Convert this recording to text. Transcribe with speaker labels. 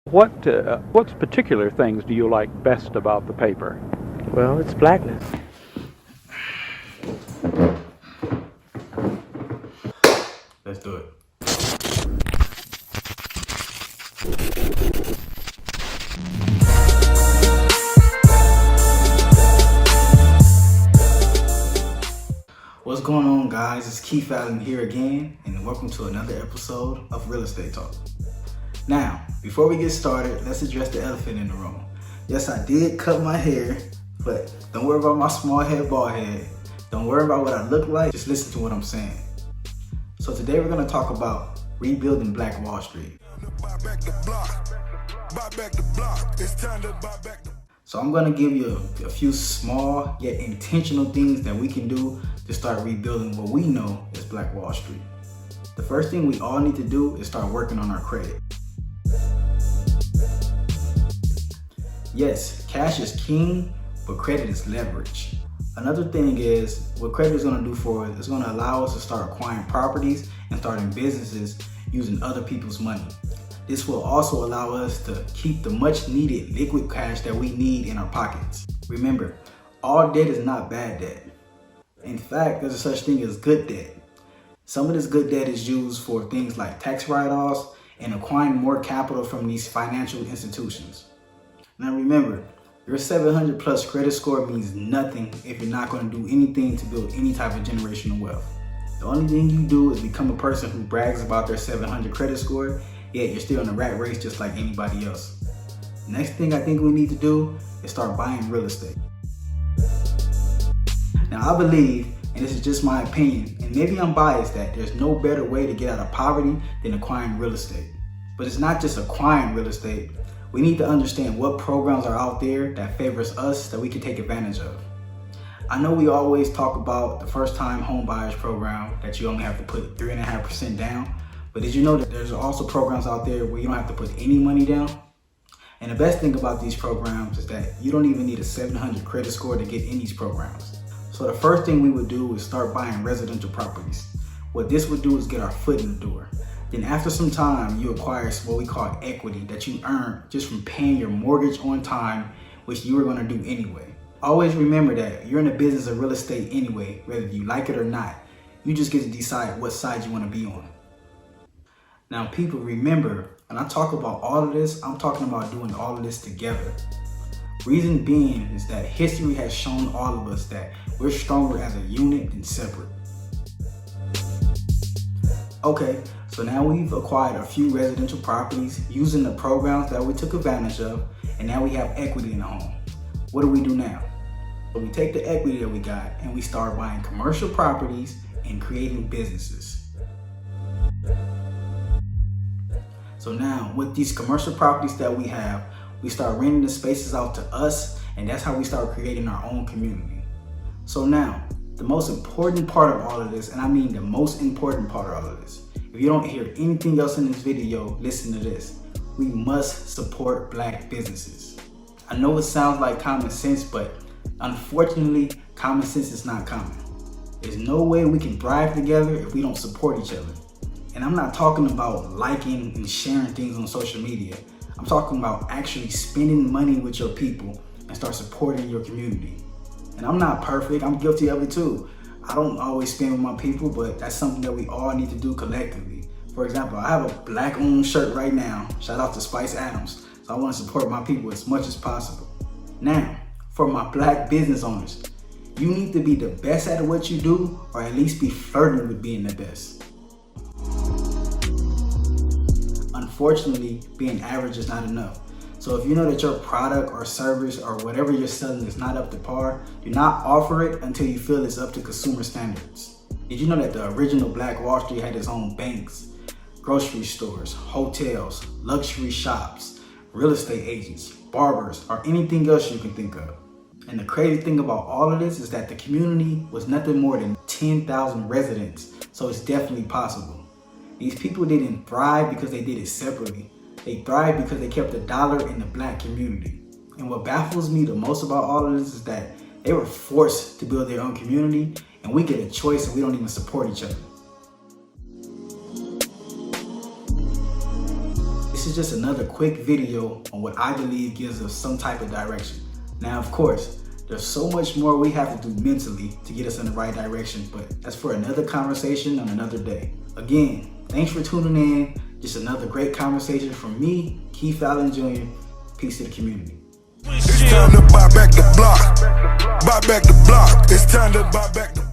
Speaker 1: What particular things do you like best about the paper?
Speaker 2: Well, it's blackness.
Speaker 3: Let's do it. What's going on, guys? It's Keith Allen here again, and welcome to another episode of Real Estate Talk. Now, before we get started, let's address the elephant in the room. Yes, I did cut my hair, but don't worry about my small head, bald head. Don't worry about what I look like, just listen to what I'm saying. So today we're going to talk about rebuilding Black Wall Street. So I'm going to give you a few small yet intentional things that we can do to start rebuilding what we know as Black Wall Street. The first thing we all need to do is start working on our credit. Yes, cash is king, but credit is leverage. Another thing is, what credit is going to do for us is going to allow us to start acquiring properties and starting businesses using other people's money. This will also allow us to keep the much needed liquid cash that we need in our pockets. Remember, all debt is not bad debt. In fact, there's a such thing as good debt. Some of this good debt is used for things like tax write-offs and acquiring more capital from these financial institutions. Now remember, your 700 plus credit score means nothing if you're not going to do anything to build any type of generational wealth. The only thing you do is become a person who brags about their 700 credit score, yet you're still in the rat race just like anybody else. Next thing I think we need to do is start buying real estate. Now I believe, and this is just my opinion, and maybe I'm biased, that there's no better way to get out of poverty than acquiring real estate. But it's not just acquiring real estate. We need to understand what programs are out there that favors us that we can take advantage of. I know we always talk about the first time home buyers program that you only have to put 3.5% down, but did you know that there's also programs out there where you don't have to put any money down? And the best thing about these programs is that you don't even need a 700 credit score to get in these programs. So the first thing we would do is start buying residential properties. What this would do is get our foot in the door. Then after some time, you acquire what we call equity that you earn just from paying your mortgage on time, which you were going to do anyway. Always remember that you're in the business of real estate anyway, whether you like it or not. You just get to decide what side you want to be on. Now people, remember, when I talk about all of this, I'm talking about doing all of this together. Reason being is that history has shown all of us that we're stronger as a unit than separate. Okay, so now we've acquired a few residential properties using the programs that we took advantage of, and now we have equity in the home. What do we do now? So we take the equity that we got and we start buying commercial properties and creating businesses. So now with these commercial properties that we have, we start renting the spaces out to us, and that's how we start creating our own community. So now, the most important part of all of this, and I mean the most important part of all of this, if you don't hear anything else in this video, listen to this. We must support Black businesses. I know it sounds like common sense, but unfortunately, common sense is not common. There's no way we can thrive together if we don't support each other. And I'm not talking about liking and sharing things on social media. I'm talking about actually spending money with your people and start supporting your community. And I'm not perfect, I'm guilty of it too. I don't always spend with my people, but that's something that we all need to do collectively. For example, I have a Black owned shirt right now. Shout out to Spice Adams. So I want to support my people as much as possible. Now, for my Black business owners, you need to be the best at what you do, or at least be flirting with being the best. Unfortunately, being average is not enough. So if you know that your product or service or whatever you're selling is not up to par, do not offer it until you feel it's up to consumer standards. Did you know that the original Black Wall Street had its own banks, grocery stores, hotels, luxury shops, real estate agents, barbers, or anything else you can think of? And the crazy thing about all of this is that the community was nothing more than 10,000 residents, so it's definitely possible. These people didn't thrive because they did it separately. They thrived because they kept the dollar in the Black community. And what baffles me the most about all of this is that they were forced to build their own community, and we get a choice and we don't even support each other. This is just another quick video on what I believe gives us some type of direction. Now, of course, there's so much more we have to do mentally to get us in the right direction, but that's for another conversation on another day. Again, thanks for tuning in. Just another great conversation from me, Keith Allen Jr. Peace to the community.
Speaker 2: It's time to buy back the block. Buy back the block. It's time to buy back the block.